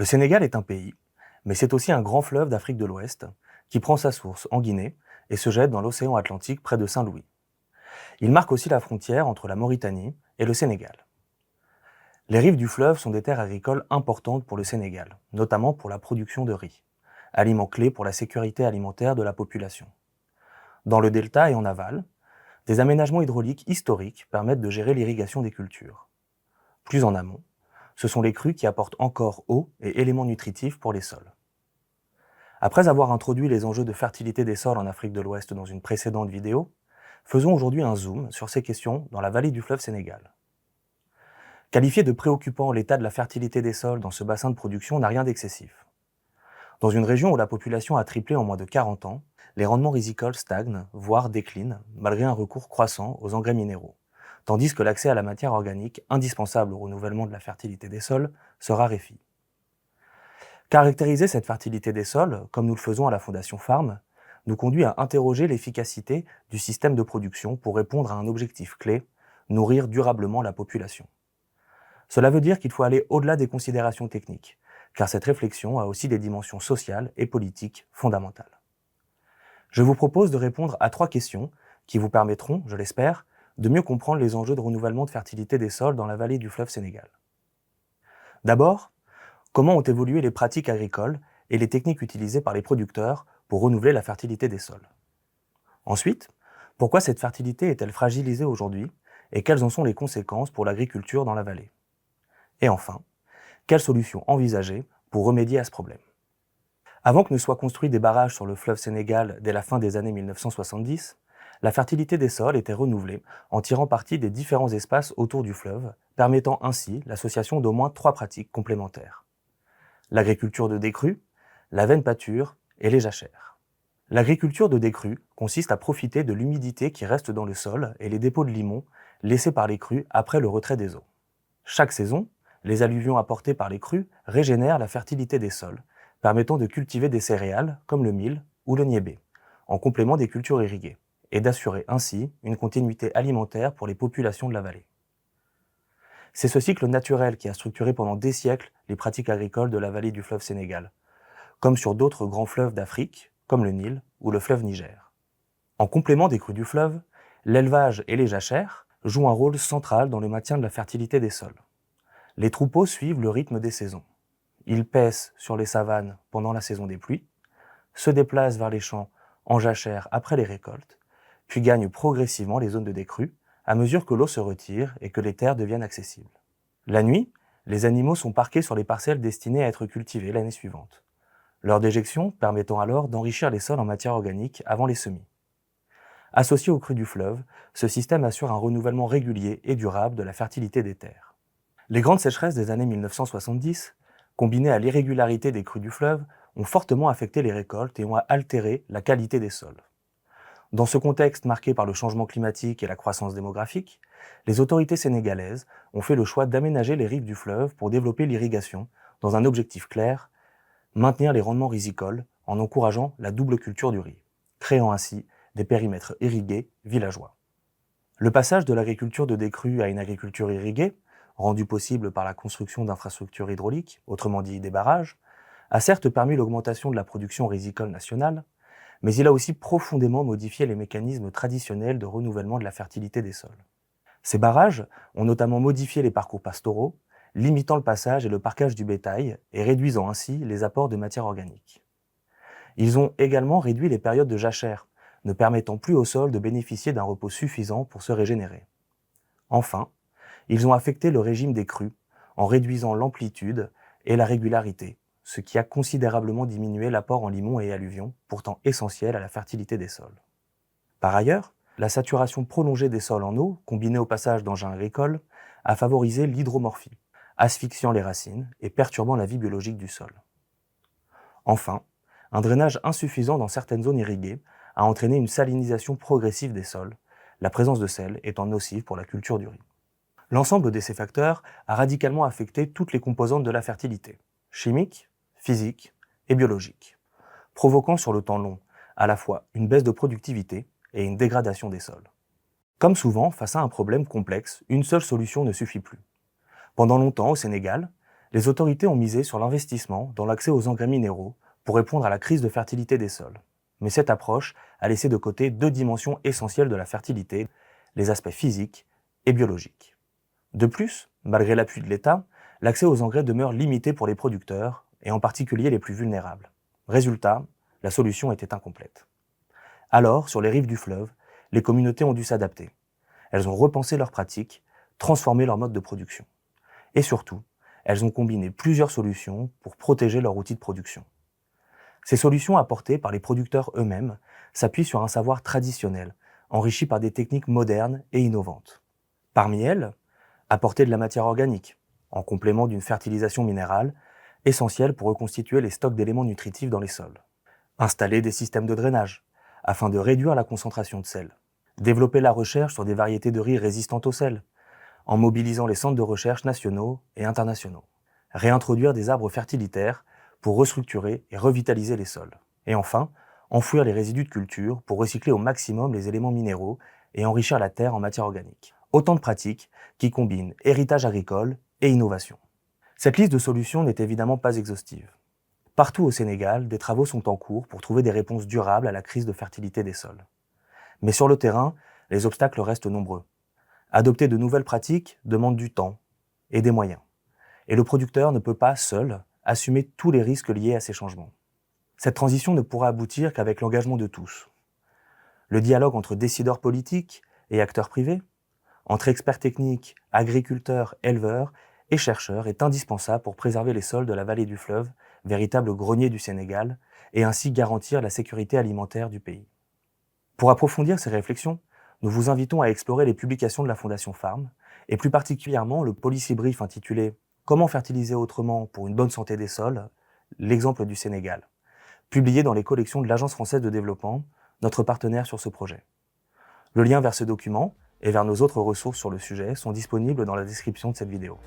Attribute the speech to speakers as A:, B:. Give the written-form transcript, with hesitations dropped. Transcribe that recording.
A: Le Sénégal est un pays, mais c'est aussi un grand fleuve d'Afrique de l'Ouest qui prend sa source en Guinée et se jette dans l'océan Atlantique près de Saint-Louis. Il marque aussi la frontière entre la Mauritanie et le Sénégal. Les rives du fleuve sont des terres agricoles importantes pour le Sénégal, notamment pour la production de riz, aliment clé pour la sécurité alimentaire de la population. Dans le delta et en aval, des aménagements hydrauliques historiques permettent de gérer l'irrigation des cultures. Plus en amont, ce sont les crues qui apportent encore eau et éléments nutritifs pour les sols. Après avoir introduit les enjeux de fertilité des sols en Afrique de l'Ouest dans une précédente vidéo, faisons aujourd'hui un zoom sur ces questions dans la vallée du fleuve Sénégal. Qualifier de préoccupant l'état de la fertilité des sols dans ce bassin de production n'a rien d'excessif. Dans une région où la population a triplé en moins de 40 ans, les rendements rizicoles stagnent, voire déclinent, malgré un recours croissant aux engrais minéraux, tandis que l'accès à la matière organique, indispensable au renouvellement de la fertilité des sols, se raréfie. Caractériser cette fertilité des sols, comme nous le faisons à la Fondation Farm, nous conduit à interroger l'efficacité du système de production pour répondre à un objectif clé, nourrir durablement la population. Cela veut dire qu'il faut aller au-delà des considérations techniques, car cette réflexion a aussi des dimensions sociales et politiques fondamentales. Je vous propose de répondre à 3 questions qui vous permettront, je l'espère, de mieux comprendre les enjeux de renouvellement de fertilité des sols dans la vallée du fleuve Sénégal. D'abord, comment ont évolué les pratiques agricoles et les techniques utilisées par les producteurs pour renouveler la fertilité des sols? Ensuite, pourquoi cette fertilité est-elle fragilisée aujourd'hui et quelles en sont les conséquences pour l'agriculture dans la vallée? Et enfin, quelles solutions envisager pour remédier à ce problème? Avant que ne soient construits des barrages sur le fleuve Sénégal dès la fin des années 1970, la fertilité des sols était renouvelée en tirant parti des différents espaces autour du fleuve, permettant ainsi l'association d'au moins 3 pratiques complémentaires: l'agriculture de décrue, la veine pâture et les jachères. L'agriculture de décrue consiste à profiter de l'humidité qui reste dans le sol et les dépôts de limon laissés par les crues après le retrait des eaux. Chaque saison, les alluvions apportées par les crues régénèrent la fertilité des sols, permettant de cultiver des céréales comme le mil ou le niébé, en complément des cultures irriguées, et d'assurer ainsi une continuité alimentaire pour les populations de la vallée. C'est ce cycle naturel qui a structuré pendant des siècles les pratiques agricoles de la vallée du fleuve Sénégal, comme sur d'autres grands fleuves d'Afrique, comme le Nil ou le fleuve Niger. En complément des crues du fleuve, l'élevage et les jachères jouent un rôle central dans le maintien de la fertilité des sols. Les troupeaux suivent le rythme des saisons. Ils paissent sur les savanes pendant la saison des pluies, se déplacent vers les champs en jachère après les récoltes, puis gagnent progressivement les zones de décrue à mesure que l'eau se retire et que les terres deviennent accessibles. La nuit, les animaux sont parqués sur les parcelles destinées à être cultivées l'année suivante, leur déjection permettant alors d'enrichir les sols en matière organique avant les semis. Associé aux crues du fleuve, ce système assure un renouvellement régulier et durable de la fertilité des terres. Les grandes sécheresses des années 1970, combinées à l'irrégularité des crues du fleuve, ont fortement affecté les récoltes et ont altéré la qualité des sols. Dans ce contexte marqué par le changement climatique et la croissance démographique, les autorités sénégalaises ont fait le choix d'aménager les rives du fleuve pour développer l'irrigation dans un objectif clair: maintenir les rendements rizicoles en encourageant la double culture du riz, créant ainsi des périmètres irrigués villageois. Le passage de l'agriculture de décrue à une agriculture irriguée, rendu possible par la construction d'infrastructures hydrauliques, autrement dit des barrages, a certes permis l'augmentation de la production rizicole nationale, mais il a aussi profondément modifié les mécanismes traditionnels de renouvellement de la fertilité des sols. Ces barrages ont notamment modifié les parcours pastoraux, limitant le passage et le parcage du bétail et réduisant ainsi les apports de matière organique. Ils ont également réduit les périodes de jachère, ne permettant plus au sol de bénéficier d'un repos suffisant pour se régénérer. Enfin, ils ont affecté le régime des crues en réduisant l'amplitude et la régularité, ce qui a considérablement diminué l'apport en limon et alluvions, pourtant essentiels à la fertilité des sols. Par ailleurs, la saturation prolongée des sols en eau, combinée au passage d'engins agricoles, a favorisé l'hydromorphie, asphyxiant les racines et perturbant la vie biologique du sol. Enfin, un drainage insuffisant dans certaines zones irriguées a entraîné une salinisation progressive des sols, la présence de sel étant nocive pour la culture du riz. L'ensemble de ces facteurs a radicalement affecté toutes les composantes de la fertilité, chimiques, physiques et biologiques, provoquant sur le temps long à la fois une baisse de productivité et une dégradation des sols. Comme souvent, face à un problème complexe, une seule solution ne suffit plus. Pendant longtemps, au Sénégal, Les autorités ont misé sur l'investissement dans l'accès aux engrais minéraux pour répondre à la crise de fertilité des sols. Mais cette approche a laissé de côté deux dimensions essentielles de la fertilité, les aspects physiques et biologiques. De plus, malgré l'appui de l'État, l'accès aux engrais demeure limité pour les producteurs, et en particulier les plus vulnérables. Résultat, la solution était incomplète. Alors, sur les rives du fleuve, les communautés ont dû s'adapter. Elles ont repensé leurs pratiques, transformé leur mode de production. Et surtout, elles ont combiné plusieurs solutions pour protéger leur outil de production. Ces solutions apportées par les producteurs eux-mêmes s'appuient sur un savoir traditionnel, enrichi par des techniques modernes et innovantes. Parmi elles, apporter de la matière organique, en complément d'une fertilisation minérale, essentielle pour reconstituer les stocks d'éléments nutritifs dans les sols. Installer des systèmes de drainage, afin de réduire la concentration de sel. Développer la recherche sur des variétés de riz résistantes au sel, en mobilisant les centres de recherche nationaux et internationaux. Réintroduire des arbres fertilitaires pour restructurer et revitaliser les sols. Et enfin, enfouir les résidus de culture pour recycler au maximum les éléments minéraux et enrichir la terre en matière organique. Autant de pratiques qui combinent héritage agricole et innovation. Cette liste de solutions n'est évidemment pas exhaustive. Partout au Sénégal, des travaux sont en cours pour trouver des réponses durables à la crise de fertilité des sols. Mais sur le terrain, les obstacles restent nombreux. Adopter de nouvelles pratiques demande du temps et des moyens. Et le producteur ne peut pas, seul, assumer tous les risques liés à ces changements. Cette transition ne pourra aboutir qu'avec l'engagement de tous. Le dialogue entre décideurs politiques et acteurs privés, entre experts techniques, agriculteurs, éleveurs et chercheurs est indispensable pour préserver les sols de la vallée du fleuve, véritable grenier du Sénégal, et ainsi garantir la sécurité alimentaire du pays. Pour approfondir ces réflexions, nous vous invitons à explorer les publications de la Fondation Farm, et plus particulièrement le policy brief intitulé « Comment fertiliser autrement pour une bonne santé des sols ?» l'exemple du Sénégal, publié dans les collections de l'Agence française de développement, notre partenaire sur ce projet. Le lien vers ce document et vers nos autres ressources sur le sujet sont disponibles dans la description de cette vidéo.